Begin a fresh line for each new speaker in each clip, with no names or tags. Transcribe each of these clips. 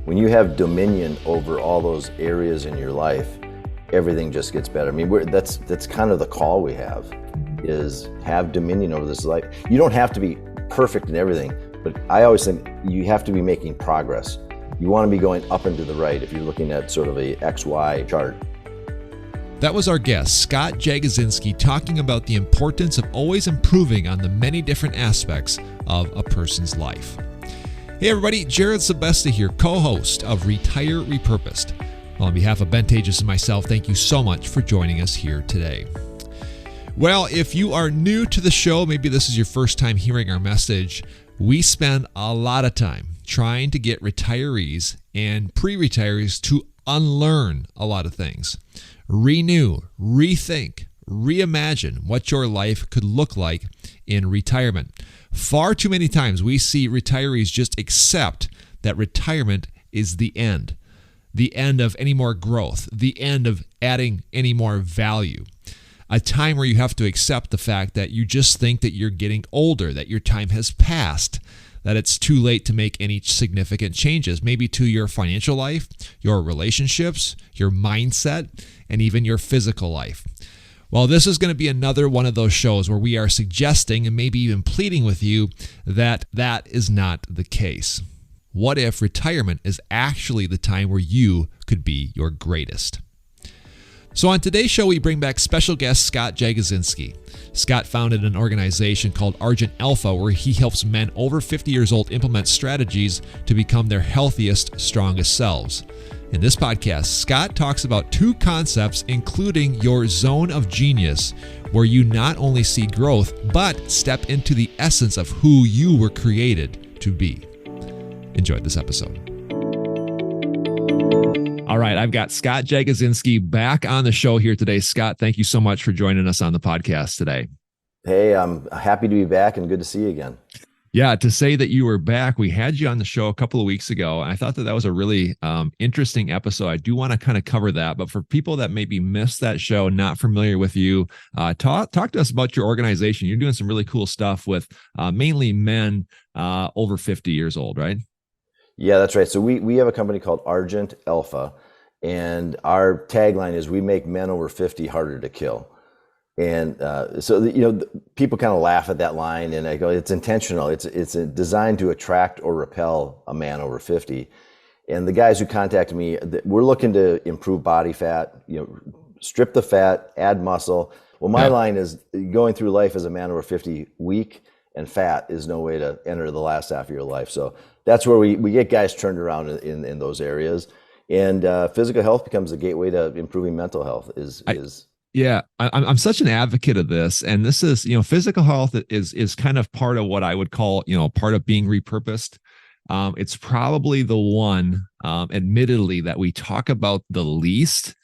when you have dominion over all those areas in your life, everything just gets better. I mean, that's kind of the call we have dominion over this life. You don't have to be perfect in everything, but I always think you have to be making progress. You want to be going up and to the right if you're looking at sort of a XY chart.
That was our guest, Scott Jagodzinski, talking about the importance of always improving on the many different aspects of a person's life. Hey everybody, Jared Sebesta here, co-host of Retire Repurposed. Well, on behalf of Ben Tages and myself, thank you so much for joining us here today. Well, if you are new to the show, maybe this is your first time hearing our message, we spend a lot of time trying to get retirees and pre-retirees to unlearn a lot of things. Renew, rethink, reimagine what your life could look like in retirement. Far too many times we see retirees just accept that retirement is the end of any more growth, the end of adding any more value. A time where you have to accept the fact that you just think that you're getting older, that your time has passed, that it's too late to make any significant changes, maybe to your financial life, your relationships, your mindset, and even your physical life. Well, this is going to be another one of those shows where we are suggesting and maybe even pleading with you that that is not the case. What if retirement is actually the time where you could be your greatest? So on today's show, we bring back special guest Scott Jagodzinski. Scott founded an organization called Argent Alpha, where he helps men over 50 years old implement strategies to become their healthiest, strongest selves. In this podcast, Scott talks about two concepts, including your zone of genius, where you not only see growth, but step into the essence of who you were created to be. Enjoy this episode. All right, I've got Scott Jagodzinski back on the show here today. Scott, thank you so much for joining us on the podcast today.
Hey, I'm happy to be back and good to see you again.
Yeah, to say that you were back, we had you on the show a couple of weeks ago, and I thought that was a really interesting episode. I do want to kind of cover that, but for people that maybe missed that show, not familiar with you, talk to us about your organization. You're doing some really cool stuff with mainly men over 50 years old, right?
Yeah, that's right. So we have a company called Argent Alpha, and our tagline is we make men over 50 harder to kill. And people kind of laugh at that line, and I go, it's intentional. It's designed to attract or repel a man over 50. And the guys who contact me, we're looking to improve body fat, strip the fat, add muscle. Well, my line is going through life as a man over 50 weak and fat is no way to enter the last half of your life. So that's where we get guys turned around in those areas. And physical health becomes a gateway to improving mental health
Yeah, I'm such an advocate of this, and this is, physical health is kind of part of what I would call, part of being repurposed. It's probably the one, admittedly, that we talk about the least.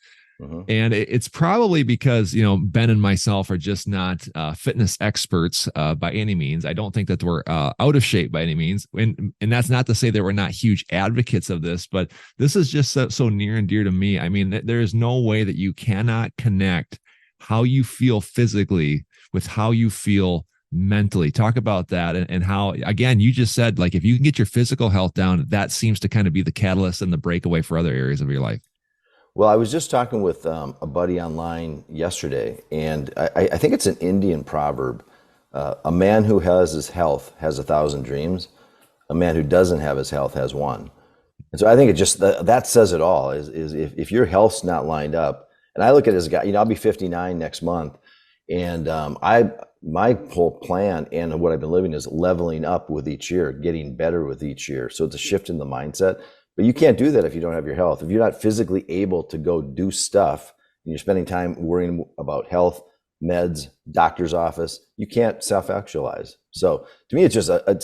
Mm-hmm. And it's probably because, Ben and myself are just not fitness experts by any means. I don't think that we're out of shape by any means. And that's not to say that we're not huge advocates of this, but this is just so near and dear to me. I mean, there is no way that you cannot connect how you feel physically with how you feel mentally. Talk about that and how, again, you just said, like, if you can get your physical health down, that seems to kind of be the catalyst and the breakaway for other areas of your life.
Well, I was just talking with a buddy online yesterday, and I think it's an Indian proverb. A man who has his health has 1,000 dreams. A man who doesn't have his health has one. And so I think it just that says it all. Is if your health's not lined up, and I look at it as a guy. I'll be 59 next month, and my whole plan and what I've been living is leveling up with each year, getting better with each year. So it's a shift in the mindset. But you can't do that if you don't have your health. If you're not physically able to go do stuff and you're spending time worrying about health, meds, doctor's office, you can't self-actualize. So to me, it's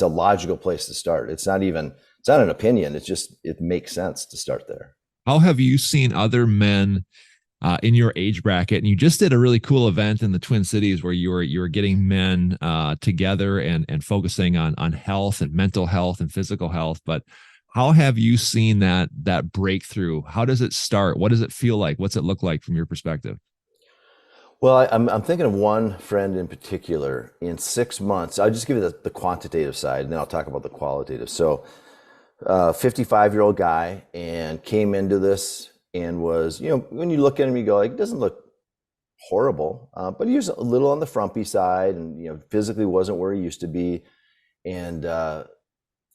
a logical place to start. It's not an opinion. It makes sense to start there.
How have you seen other men in your age bracket? And you just did a really cool event in the Twin Cities where you were getting men together and focusing on health and mental health and physical health. But how have you seen that breakthrough? How does it start? What does it feel like? What's it look like from your perspective?
Well, I'm thinking of one friend in particular. In 6 months, I'll just give you the quantitative side, and then I'll talk about the qualitative. So 55-year-old guy, and came into this and was, when you look at him, you go like, it doesn't look horrible, but he was a little on the frumpy side, and physically wasn't where he used to be. And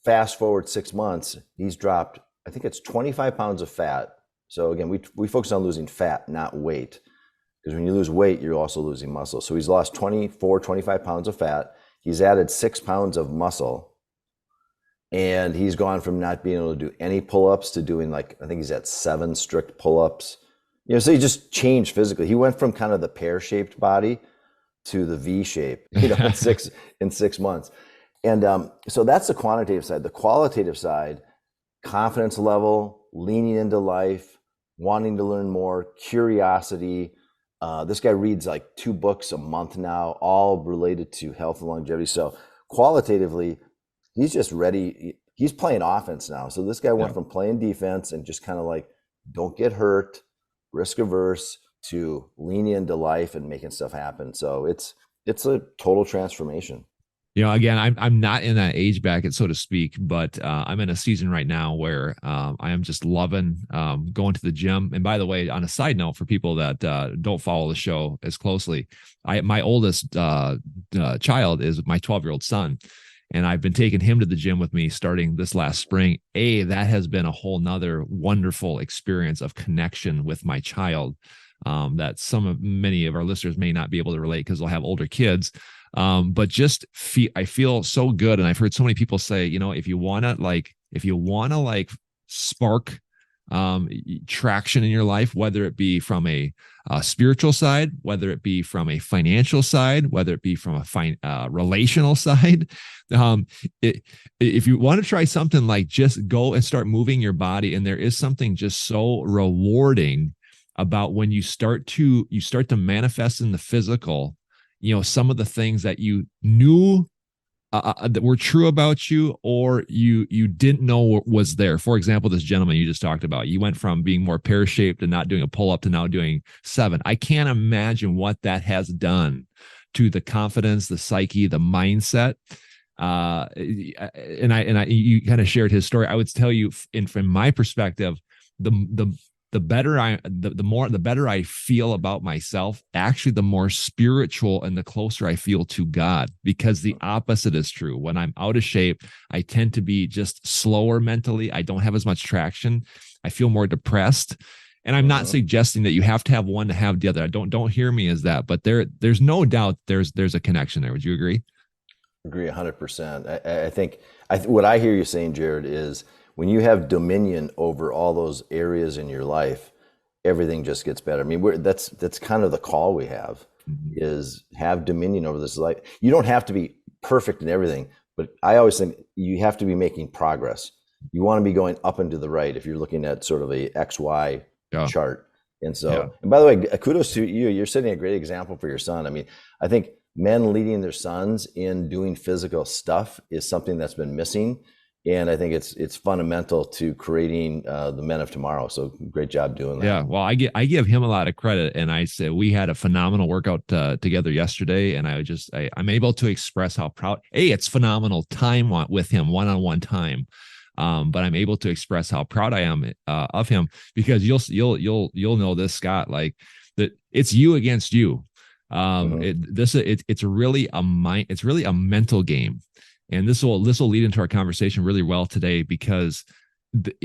fast forward 6 months, he's dropped, I think it's 25 pounds of fat. So again, we focus on losing fat, not weight, because when you lose weight, you're also losing muscle. So he's lost 25 pounds of fat. He's added 6 pounds of muscle, and he's gone from not being able to do any pull-ups to doing, I think he's at 7 strict pull-ups. So he just changed physically. He went from kind of the pear-shaped body to the V shape, in 6 months. And so that's the quantitative side. The qualitative side, confidence level, leaning into life, wanting to learn more, curiosity. This guy reads like 2 books a month now, all related to health and longevity. So qualitatively, he's just ready. He's playing offense now. So this guy went from playing defense and just kind of like, don't get hurt, risk averse, to leaning into life and making stuff happen. So it's a total transformation.
Again, I'm not in that age bracket, so to speak, but I'm in a season right now where I am just loving going to the gym. And by the way, on a side note, for people that don't follow the show as closely, my oldest child is my 12-year-old son, and I've been taking him to the gym with me starting this last spring. That has been a whole nother wonderful experience of connection with my child that many of our listeners may not be able to relate because they'll have older kids. But just I feel so good. And I've heard so many people say, if you want to spark traction in your life, whether it be from a spiritual side, whether it be from a financial side, whether it be from a relational side, if you want to try something, just go and start moving your body. And there is something just so rewarding about when you start to manifest in the physical, some of the things that you knew that were true about you, or you didn't know was there. For example, this gentleman you just talked about, you went from being more pear-shaped and not doing a pull-up to now doing 7. I can't imagine what that has done to the confidence, the psyche, the mindset. You kind of shared his story. I would tell you, from my perspective, the better I feel about myself, actually, the more spiritual and the closer I feel to God, because the opposite is true. When I'm out of shape, I tend to be just slower mentally. I don't have as much traction. I feel more depressed. And I'm not suggesting that you have to have one to have the other. Don't hear me as that, but there's no doubt there's a connection there. Would you agree?
Agree 100%. I think what I hear you saying, Jared, is when you have dominion over all those areas in your life, everything just gets better. I mean, that's kind of the call we have, is have dominion over this life. You don't have to be perfect in everything, but I always think you have to be making progress. You want to be going up and to the right if you're looking at sort of a XY chart. And so, and by the way, kudos to you. You're setting a great example for your son. I mean, I think men leading their sons in doing physical stuff is something that's been missing. And I think it's fundamental to creating the men of tomorrow. So great job doing that.
Yeah, well, I give him a lot of credit, and I say we had a phenomenal workout together yesterday, and I'm able to express how proud. It's phenomenal time with him, one-on-one time, but I'm able to express how proud I am of him, because you'll know this, Scott, like that it's you against you. It's really a mental game. And this will lead into our conversation really well today, because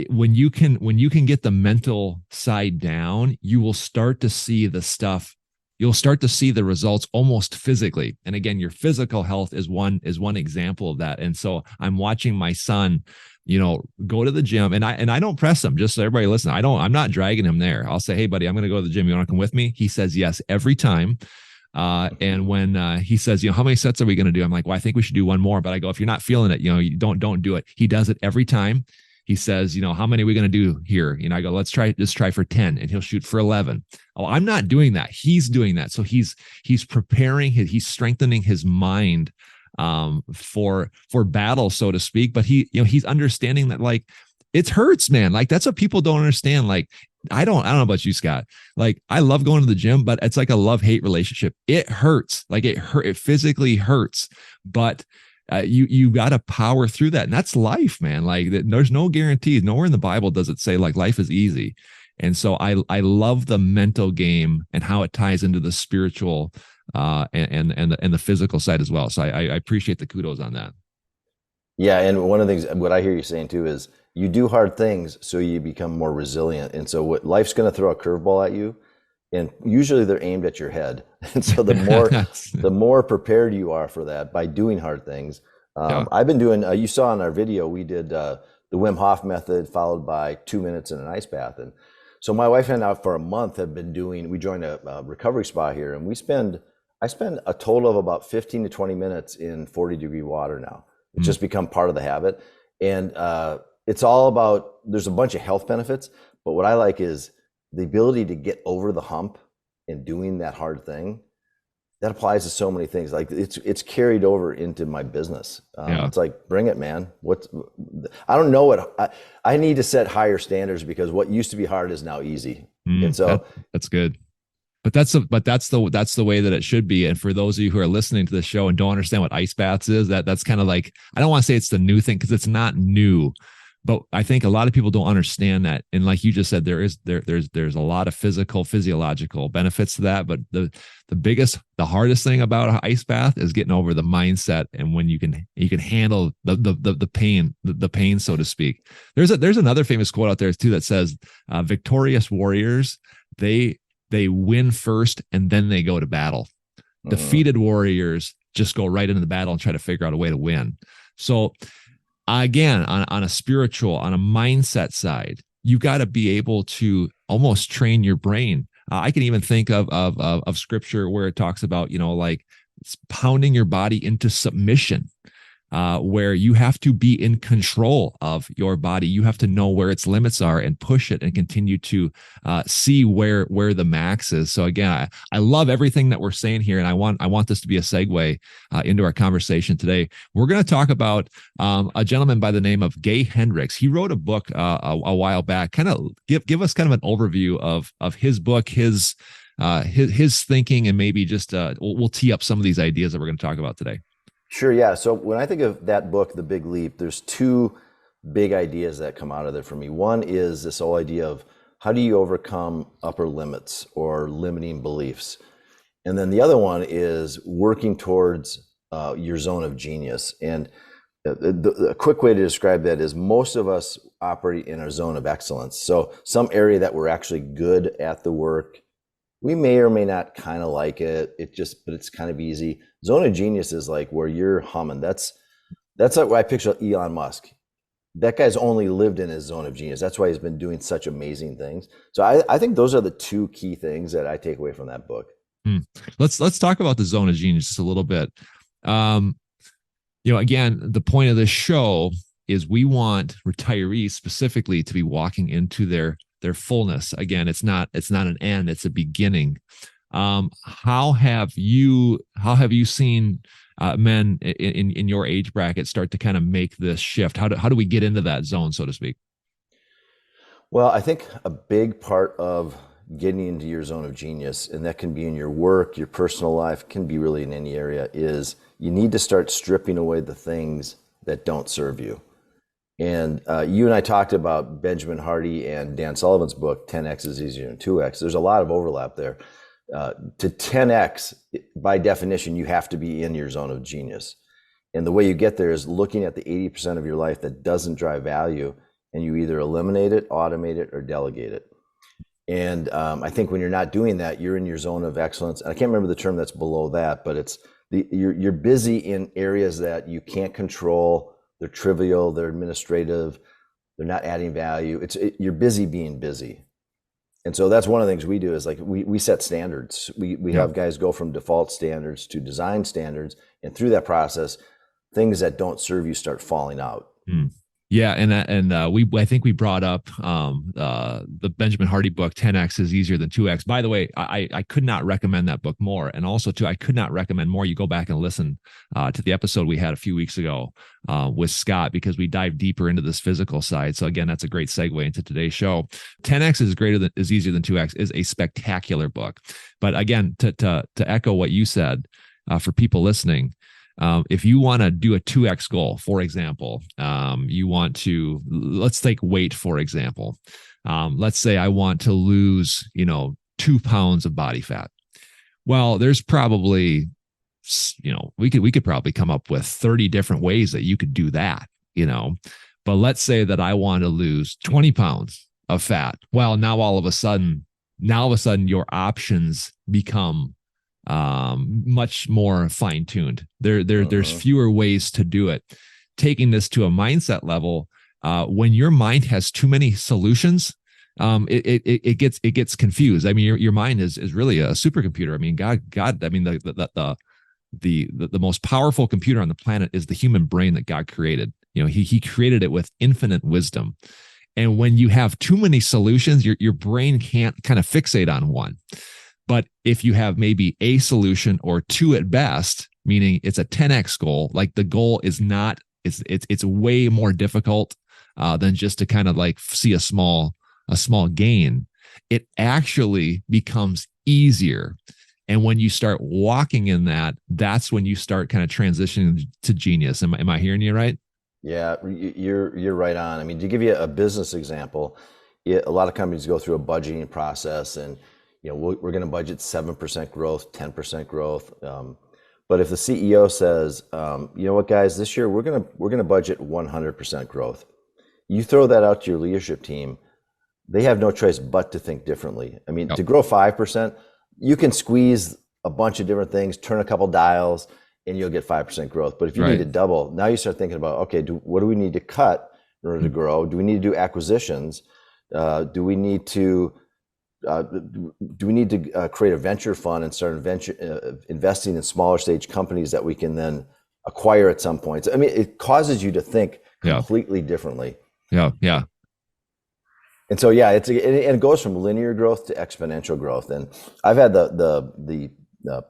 when you can get the mental side down, you will start to see the stuff. You'll start to see the results almost physically. And again, your physical health is one example of that. And so I'm watching my son, go to the gym, and I don't press him. Just so everybody listen, I'm not dragging him there. I'll say, hey buddy, I'm going to go to the gym. You want to come with me? He says yes every time. And when he says, how many sets are we going to do? I'm like, well, I think we should do one more. But I go, if you're not feeling it, you don't do it. He does it every time. He says, how many are we going to do here? I go, let's try for 10, and he'll shoot for 11. Oh, I'm not doing that. He's doing that. So he's preparing, he's strengthening his mind for battle, so to speak. But he's understanding that, like, it hurts, man. Like, that's what people don't understand. Like, I don't know about you, Scott. Like, I love going to the gym, but it's like a love-hate relationship. It hurts. Like, it physically hurts. But you got to power through that, and that's life, man. Like there's no guarantees. Nowhere in the Bible does it say like life is easy. And so I love the mental game and how it ties into the spiritual and the physical side as well. So I appreciate the kudos on that.
Yeah, and one of the things, what I hear you saying too is you do hard things so you become more resilient. And so what life's going to throw a curveball at you, and usually they're aimed at your head. And so the more prepared you are for that by doing hard things.
Yeah.
I've been doing. You saw in our video we did the Wim Hof method followed by 2 minutes in an ice bath, and so my wife and I for a month have been doing. We joined a recovery spa here, and I spend a total of about 15 to 20 minutes in 40-degree water now. It's just become part of the habit, and it's all about. There's a bunch of health benefits, but what I like is the ability to get over the hump and doing that hard thing. That applies to so many things. Like it's carried over into my business. It's like, bring it, man. I don't know what I need to set higher standards because what used to be hard is now easy. And so
that's good. But that's the way that it should be. And for those of you who are listening to the show and don't understand what ice baths is, that's kind of like, I don't want to say it's the new thing because it's not new, but I think a lot of people don't understand that. And like you just said, there's a lot of physiological benefits to that. But the hardest thing about an ice bath is getting over the mindset. And when you can handle the pain, so to speak. There's another famous quote out there too that says, victorious warriors, they win first and then they go to battle. Defeated warriors just go right into the battle and try to figure out a way to win. So again, on a spiritual, on a mindset side, you got to be able to almost train your brain. I can even think of scripture where it talks about, like pounding your body into submission. Where you have to be in control of your body. You have to know where its limits are and push it and continue to see where the max is. So again, I love everything that we're saying here, and I want this to be a segue into our conversation today. We're going to talk about a gentleman by the name of Gay Hendricks. He wrote a book a while back. Kind of give us kind of an overview of his book, his thinking, and maybe just we'll tee up some of these ideas that we're going to talk about today.
Sure, yeah. So when I think of that book, The Big Leap, there's two big ideas that come out of there for me. One is this whole idea of how do you overcome upper limits or limiting beliefs? And then the other one is working towards your zone of genius. And a quick way to describe that is most of us operate in our zone of excellence. So some area that we're actually good at the work. We may or may not kind of like it. But it's kind of easy. Zone of genius is like where you're humming. That's like what I picture Elon Musk. That guy's only lived in his zone of genius. That's why he's been doing such amazing things. So I think those are the two key things that I take away from that book.
Let's talk about the zone of genius just a little bit. Again, the point of this show is we want retirees specifically to be walking into their fullness. Again, it's not an end, it's a beginning. How have you seen men in your age bracket start to kind of make this shift? How do we get into that zone, so to speak?
Well, I think a big part of getting into your zone of genius, and that can be in your work, your personal life, can be really in any area, is you need to start stripping away the things that don't serve you. And you and I talked about Benjamin Hardy and Dan Sullivan's book, 10X is easier than 2X. There's a lot of overlap there. To 10X, by definition, you have to be in your zone of genius. And the way you get there is looking at the 80% of your life that doesn't drive value, and you either eliminate it, automate it, or delegate it. And I think when you're not doing that, you're in your zone of excellence. And I can't remember the term that's below that, but it's you're busy in areas that you can't control. They're trivial, they're administrative, they're not adding value. You're busy being busy. And so that's one of the things we do is like we set standards. We have guys go from default standards to design standards. And through that process, things that don't serve you start falling out.
Yeah, I think we brought up the Benjamin Hardy book, 10X is easier than 2X. By the way, I could not recommend that book more. And also, too, I could not recommend more. You go back and listen to the episode we had a few weeks ago with Scott, because we dive deeper into this physical side. So again, that's a great segue into today's show. 10X is easier than 2X is a spectacular book. But again, to echo what you said, for people listening, If you want to do a 2x goal, for example, you want to, let's take weight, for example. Let's say I want to lose, 2 pounds of body fat. Well, there's probably, we could probably come up with 30 different ways that you could do that, but let's say that I want to lose 20 pounds of fat. Well, now all of a sudden your options become much more fine-tuned. There's fewer ways to do it. Taking this to a mindset level, when your mind has too many solutions, it gets confused. I mean, your mind is really a supercomputer. I mean, God. I mean, the most powerful computer on the planet is the human brain that God created. He created it with infinite wisdom. And when you have too many solutions, your brain can't kind of fixate on one. But if you have maybe a solution or two at best, meaning it's a 10x goal, like the goal is not, it's way more difficult than just to kind of like see a small gain. It actually becomes easier. And when you start walking in that, that's when you start kind of transitioning to genius. Am I hearing you right?
Yeah, you're right on. I mean, to give you a business example, a lot of companies go through a budgeting process, and we're going to budget 7% growth, 10% growth. But if the CEO says, you know what, guys, this year we're going to budget 100% growth, you throw that out to your leadership team, they have no choice but to think differently. I mean, to grow 5%, you can squeeze a bunch of different things, turn a couple dials, and you'll get 5% growth. But if you need to double, now you start thinking about, okay, what do we need to cut in order to grow? Do we need to do acquisitions? Do we need to create a venture fund and start investing in smaller stage companies that we can then acquire at some point? I mean, it causes you to think completely differently.
Yeah.
And so, it goes from linear growth to exponential growth. And I've had the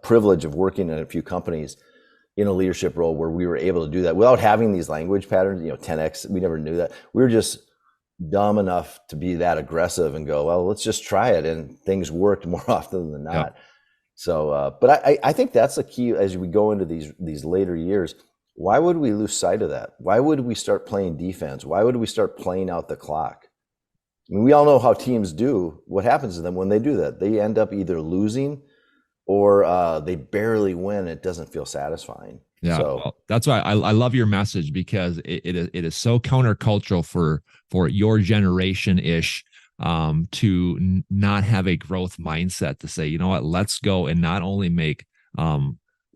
privilege of working in a few companies in a leadership role where we were able to do that without having these language patterns, 10x, we never knew that. We were just dumb enough to be that aggressive and go, well, let's just try it. And things worked more often than not. Yep. So, but I think that's the key as we go into these later years. Why would we lose sight of that? Why would we start playing defense? Why would we start playing out the clock? I mean, we all know how teams do. What happens to them when they do that? They end up either losing or they barely win. It doesn't feel satisfying.
Yeah, well, that's why I love your message, because it is so countercultural for your generation ish to not have a growth mindset, to say, you know what, let's go and not only make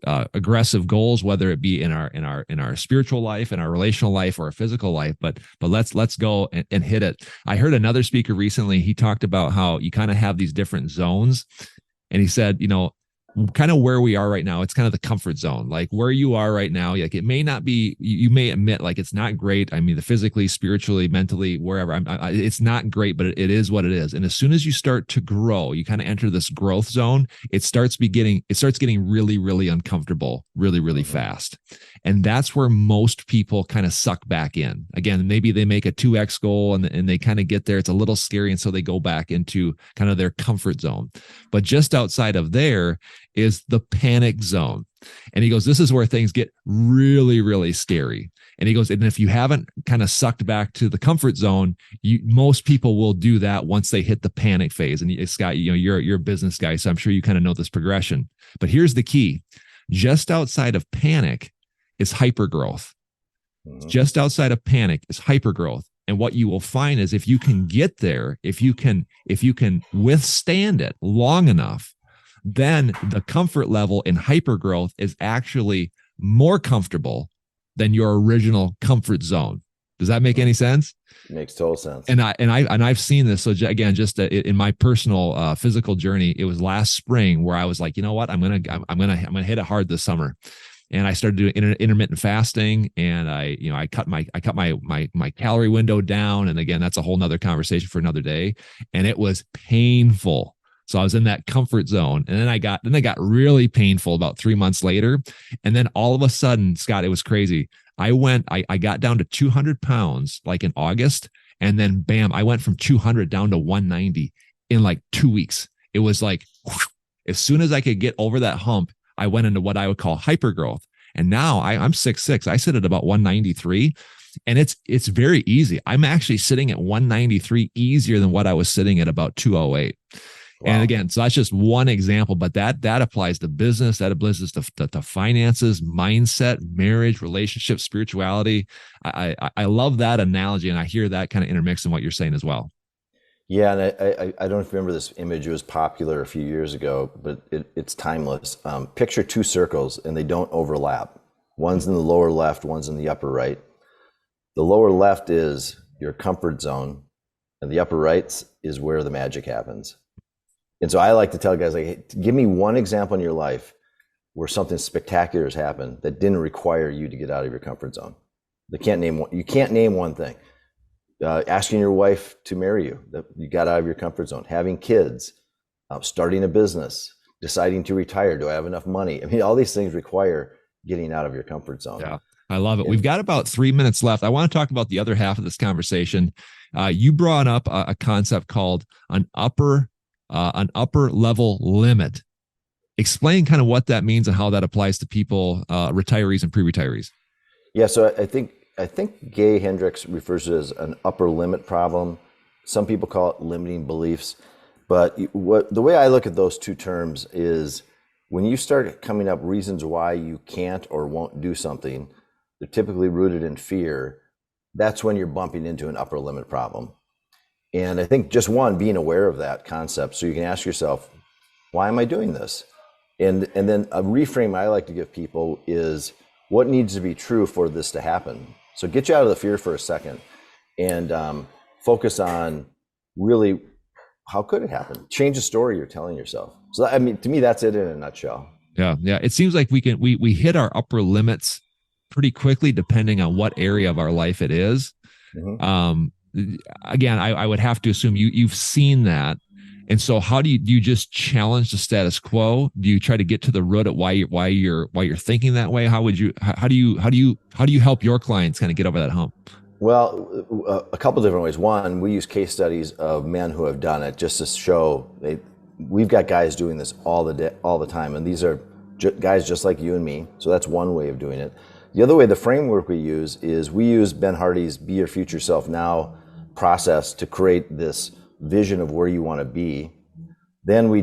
aggressive goals, whether it be in our spiritual life, in our relational life, or our physical life, but let's go and hit it. I heard another speaker recently. He talked about how you kind of have these different zones, and he said, kind of where we are right now, it's kind of the comfort zone. Like where you are right now, like it may not be, you may admit like it's not great. I mean, the physically, spiritually, mentally, wherever, it's not great, but it is what it is. And as soon as you start to grow, you kind of enter this growth zone, it starts getting really, really uncomfortable, really, really fast. And that's where most people kind of suck back in. Again, maybe they make a 2x goal and they kind of get there. It's a little scary. And so they go back into kind of their comfort zone. But just outside of there is the panic zone. And he goes, this is where things get really, really scary. And he goes, and if you haven't kind of sucked back to the comfort zone, most people will do that once they hit the panic phase. And Scott, you're a business guy, so I'm sure you kind of know this progression. But here's the key. Just outside of panic is hypergrowth. Just outside of panic is hypergrowth. And what you will find is if you can get there, if you can withstand it long enough, then the comfort level in hypergrowth is actually more comfortable than your original comfort zone. Does that make any sense?
It makes total sense.
And I've seen this. So again, just in my personal physical journey, it was last spring where I was like, you know what, I'm gonna hit it hard this summer. And I started doing intermittent fasting, and I cut my calorie window down. And again, that's a whole nother conversation for another day. And it was painful. So I was in that comfort zone, and then I got really painful about 3 months later. And then all of a sudden, Scott, it was crazy. I got down to 200 pounds like in August. And then bam, I went from 200 down to 190 in like 2 weeks. It was like, whoosh, as soon as I could get over that hump, I went into what I would call hypergrowth. And now I'm 6'6". I sit at about 193. And it's very easy. I'm actually sitting at 193 easier than what I was sitting at about 208. Wow. And again, so that's just one example, but that applies to business, that applies to finances, mindset, marriage, relationships, spirituality. I love that analogy, and I hear that kind of intermixed in what you're saying as well.
Yeah, and I don't know if you remember this image. It was popular a few years ago, but it's timeless. Picture two circles, and they don't overlap. One's in the lower left, one's in the upper right. The lower left is your comfort zone, and the upper right is where the magic happens. And so I like to tell guys, like, hey, give me one example in your life where something spectacular has happened that didn't require you to get out of your comfort zone. You can't name one thing. Asking your wife to marry you, that you got out of your comfort zone. Having kids, starting a business, deciding to retire. Do I have enough money? I mean, all these things require getting out of your comfort zone.
Yeah. I love it. We've got about 3 minutes left. I want to talk about the other half of this conversation. You brought up a concept called an upper level limit. Explain kind of what that means and how that applies to people, retirees and pre-retirees.
Yeah. So I think Gay Hendricks refers to it as an upper limit problem. Some people call it limiting beliefs. But the way I look at those two terms is when you start coming up reasons why you can't or won't do something, they're typically rooted in fear. That's when you're bumping into an upper limit problem. And I think just being aware of that concept, so you can ask yourself, why am I doing this? And then a reframe I like to give people is, what needs to be true for this to happen? So get you out of the fear for a second and focus on really, how could it happen? Change the story you're telling yourself. So I mean, to me, that's it in a nutshell.
Yeah. It seems like we hit our upper limits pretty quickly, depending on what area of our life it is. Mm-hmm. Again, I would have to assume you've seen that. And so how do you just challenge the status quo? Do you try to get to the root at why you're thinking that way? How do you help your clients kind of get over that hump?
Well, a couple different ways. One, we use case studies of men who have done it just to show we've got guys doing this all the time. And these are guys just like you and me. So that's one way of doing it. The other way, the framework we use Ben Hardy's Be Your Future Self Now process to create this vision of where you want to be. Then we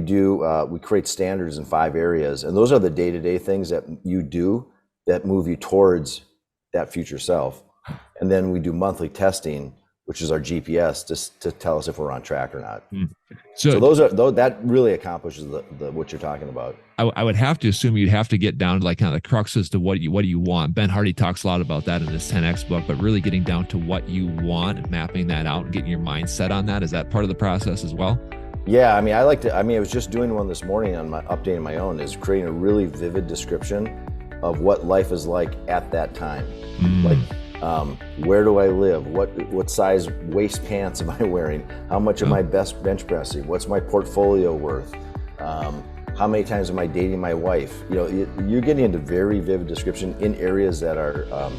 create standards in 5 areas. And those are the day-to-day things that you do that move you towards that future self. And then we do monthly testing, which is our GPS, just to tell us if we're on track or not. So that really accomplishes what you're talking about.
I would have to assume you'd have to get down to like kind of the cruxes to what do you want. Ben Hardy talks a lot about that in his 10X book, but really getting down to what you want and mapping that out and getting your mindset on that. Is that part of the process as well?
Yeah, I mean, I was just doing one this morning on updating my own, is creating a really vivid description of what life is like at that time. Where do I live? What size waist pants am I wearing? How much am I best bench pressing? What's my portfolio worth? How many times am I dating my wife? You're getting into very vivid description in areas that are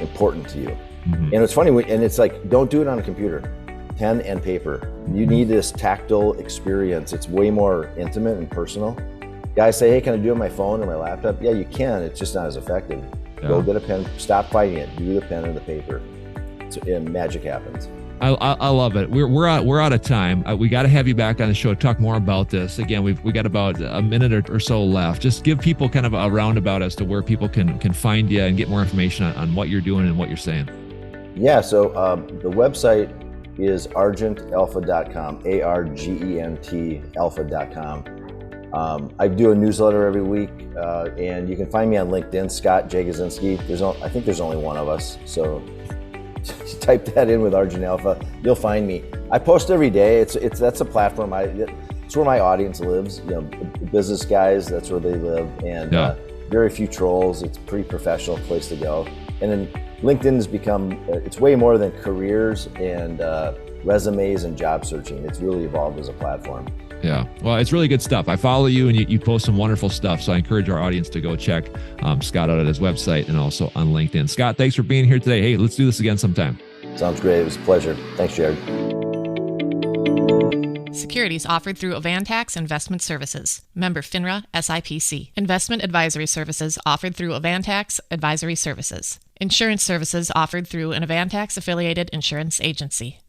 important to you. Mm-hmm. And it's funny, and it's like, don't do it on a computer, pen and paper. You need this tactile experience. It's way more intimate and personal. Guys say, hey, can I do it on my phone or my laptop? Yeah, you can. It's just not as effective. Yeah. Go get a pen, stop fighting it, do the pen and the paper. And magic happens.
I love it. We're out of time. We got to have you back on the show to talk more about this. Again, we got about a minute or so left. Just give people kind of a roundabout as to where people can find you and get more information on what you're doing and what you're saying. Yeah.
So the website is argentalpha.com, ARGENT alpha.com. I do a newsletter every week, and you can find me on LinkedIn, Scott Jagodzinski. I think there's only one of us, so type that in with Argent Alpha, you'll find me. I post every day. That's a platform. It's where my audience lives. Business guys, that's where they live, and very few trolls. It's a pretty professional place to go. And then LinkedIn has become, it's way more than careers and resumes and job searching. It's really evolved as a platform.
Yeah. Well, it's really good stuff. I follow you and you post some wonderful stuff. So I encourage our audience to go check Scott out at his website and also on LinkedIn. Scott, thanks for being here today. Hey, let's do this again sometime.
Sounds great. It was a pleasure. Thanks, Jared.
Securities offered through Avantax Investment Services. Member FINRA SIPC. Investment advisory services offered through Avantax Advisory Services. Insurance services offered through an Avantax affiliated insurance agency.